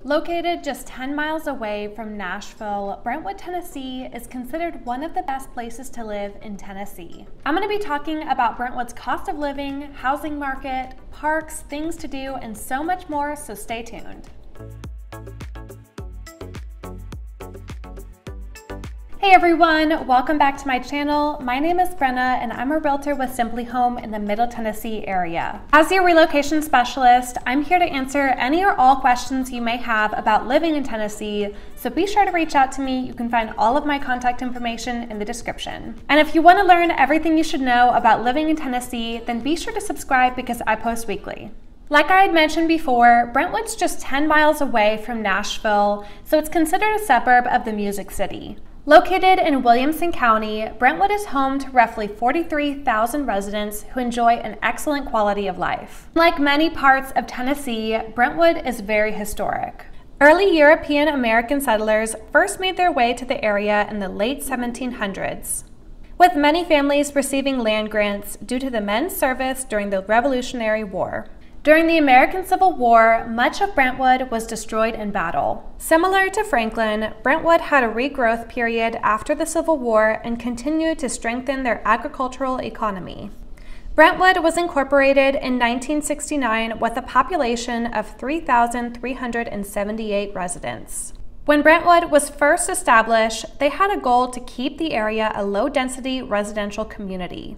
Located just 10 miles away from Nashville, Brentwood, Tennessee is considered one of the best places to live in Tennessee. I'm going to be talking about Brentwood's cost of living, housing market, parks, things to do, and so much more, so stay tuned. Hey everyone, welcome back to my channel. My name is Brenna and I'm a realtor with SimpliHOM in the Middle Tennessee area. As your relocation specialist, I'm here to answer any or all questions you may have about living in Tennessee, so be sure to reach out to me. You can find all of my contact information in the description. And if you want to learn everything you should know about living in Tennessee, then be sure to subscribe because I post weekly. Like I had mentioned before, Brentwood's just 10 miles away from Nashville, so it's considered a suburb of the Music City. Located in Williamson County, Brentwood is home to roughly 43,000 residents who enjoy an excellent quality of life. Like many parts of Tennessee, Brentwood is very historic. Early European American settlers first made their way to the area in the late 1700s, with many families receiving land grants due to the men's service during the Revolutionary War. During the American Civil War, much of Brentwood was destroyed in battle. Similar to Franklin, Brentwood had a regrowth period after the Civil War and continued to strengthen their agricultural economy. Brentwood was incorporated in 1969 with a population of 3,378 residents. When Brentwood was first established, they had a goal to keep the area a low-density residential community,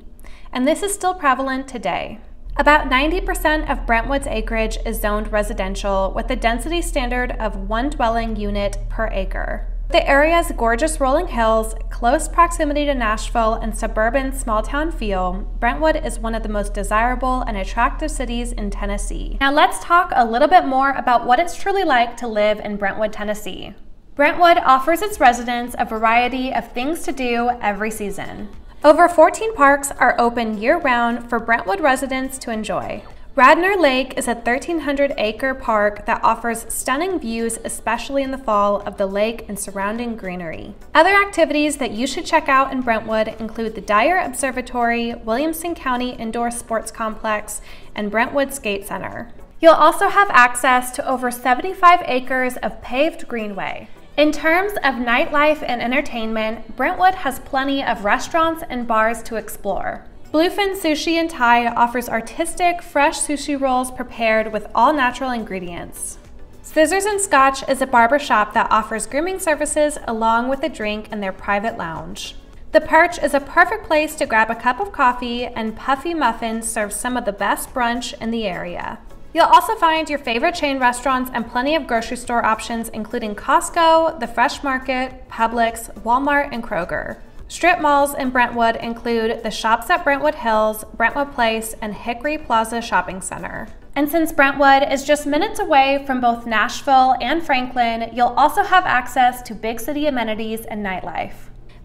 and this is still prevalent today. About 90% of Brentwood's acreage is zoned residential with a density standard of 1 dwelling unit per acre. The area's gorgeous rolling hills, close proximity to Nashville, and suburban small-town feel, Brentwood is one of the most desirable and attractive cities in Tennessee. Now let's talk a little bit more about what it's truly like to live in Brentwood, Tennessee. Brentwood offers its residents a variety of things to do every season. Over 14 parks are open year-round for Brentwood residents to enjoy. Radnor Lake is a 1,300-acre park that offers stunning views, especially in the fall, of the lake and surrounding greenery. Other activities that you should check out in Brentwood include the Dyer Observatory, Williamson County Indoor Sports Complex, and Brentwood Skate Center. You'll also have access to over 75 acres of paved greenway. In terms of nightlife and entertainment, Brentwood has plenty of restaurants and bars to explore. Bluefin Sushi and Thai offers artistic, fresh sushi rolls prepared with all natural ingredients. Scissors and Scotch is a barber shop that offers grooming services along with a drink in their private lounge. The Perch is a perfect place to grab a cup of coffee, and Puffy Muffins serves some of the best brunch in the area. You'll also find your favorite chain restaurants and plenty of grocery store options, including Costco, the Fresh Market, Publix, Walmart, and Kroger. Strip malls in Brentwood include the Shops at Brentwood Hills, Brentwood Place, and Hickory Plaza Shopping Center. And since Brentwood is just minutes away from both Nashville and Franklin, you'll also have access to big city amenities and nightlife.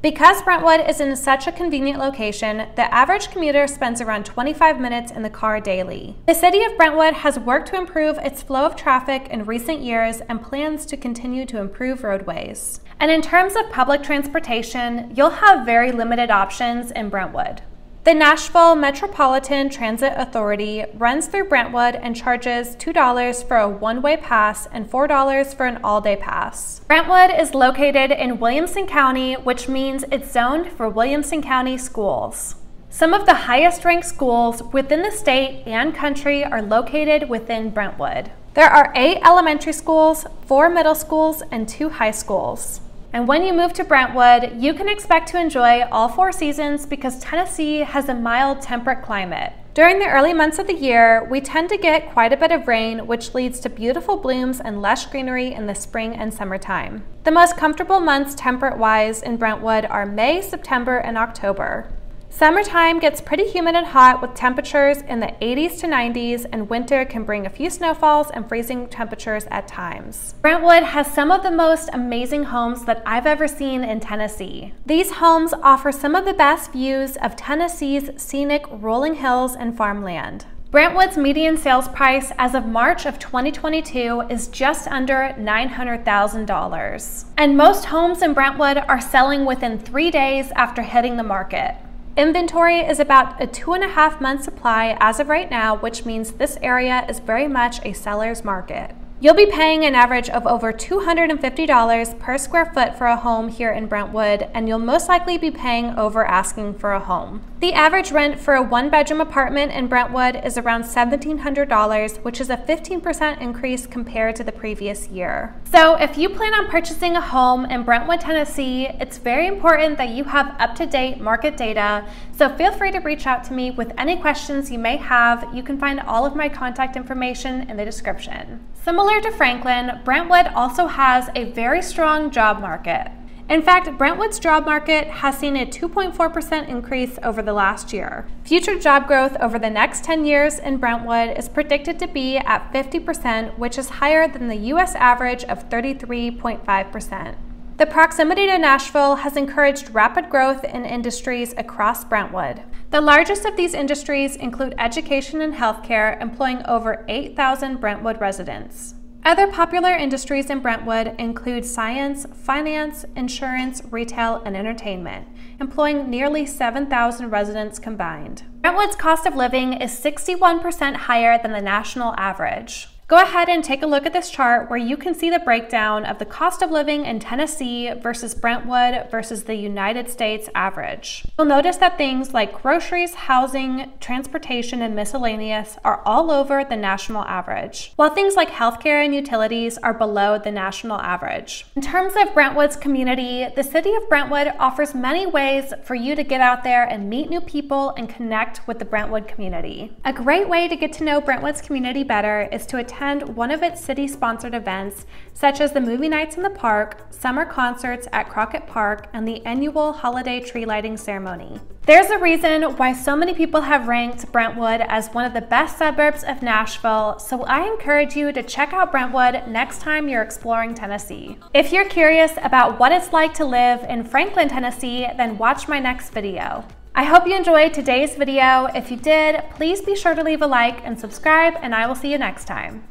Because Brentwood is in such a convenient location, the average commuter spends around 25 minutes in the car daily. The city of Brentwood has worked to improve its flow of traffic in recent years and plans to continue to improve roadways. And in terms of public transportation, you'll have very limited options in Brentwood. The Nashville Metropolitan Transit Authority runs through Brentwood and charges $2 for a one-way pass and $4 for an all-day pass. Brentwood is located in Williamson County, which means it's zoned for Williamson County schools. Some of the highest-ranked schools within the state and country are located within Brentwood. There are 8 elementary schools, 4 middle schools, and 2 high schools. And when you move to Brentwood, you can expect to enjoy all 4 seasons because Tennessee has a mild, temperate climate. During the early months of the year, we tend to get quite a bit of rain, which leads to beautiful blooms and lush greenery in the spring and summertime. The most comfortable months temperate-wise in Brentwood are May, September, and October. Summertime gets pretty humid and hot with temperatures in the 80s to 90s, and winter can bring a few snowfalls and freezing temperatures at times. Brentwood has some of the most amazing homes that I've ever seen in Tennessee. These homes offer some of the best views of Tennessee's scenic rolling hills and farmland. Brentwood's median sales price as of March of 2022 is just under $900,000. And most homes in Brentwood are selling within 3 days after hitting the market. Inventory is about a 2.5 month supply as of right now, which means this area is very much a seller's market. You'll be paying an average of over $250 per square foot for a home here in Brentwood, and you'll most likely be paying over asking for a home. The average rent for a one-bedroom apartment in Brentwood is around $1,700, which is a 15% increase compared to the previous year. So if you plan on purchasing a home in Brentwood, Tennessee, it's very important that you have up-to-date market data, so feel free to reach out to me with any questions you may have. You can find all of my contact information in the description. Similar to Franklin, Brentwood also has a very strong job market. In fact, Brentwood's job market has seen a 2.4% increase over the last year. Future job growth over the next 10 years in Brentwood is predicted to be at 50%, which is higher than the U.S. average of 33.5%. The proximity to Nashville has encouraged rapid growth in industries across Brentwood. The largest of these industries include education and healthcare, employing over 8,000 Brentwood residents. Other popular industries in Brentwood include science, finance, insurance, retail, and entertainment, employing nearly 7,000 residents combined. Brentwood's cost of living is 61% higher than the national average. Go ahead and take a look at this chart where you can see the breakdown of the cost of living in Tennessee versus Brentwood versus the United States average. You'll notice that things like groceries, housing, transportation, and miscellaneous are all over the national average, while things like healthcare and utilities are below the national average. In terms of Brentwood's community, the city of Brentwood offers many ways for you to get out there and meet new people and connect with the Brentwood community. A great way to get to know Brentwood's community better is to attend one of its city-sponsored events, such as the movie nights in the park, summer concerts at Crockett Park, and the annual holiday tree lighting ceremony. There's a reason why so many people have ranked Brentwood as one of the best suburbs of Nashville, so I encourage you to check out Brentwood next time you're exploring Tennessee. If you're curious about what it's like to live in Franklin, Tennessee, then watch my next video. I hope you enjoyed today's video. If you did, please be sure to leave a like and subscribe, and I will see you next time.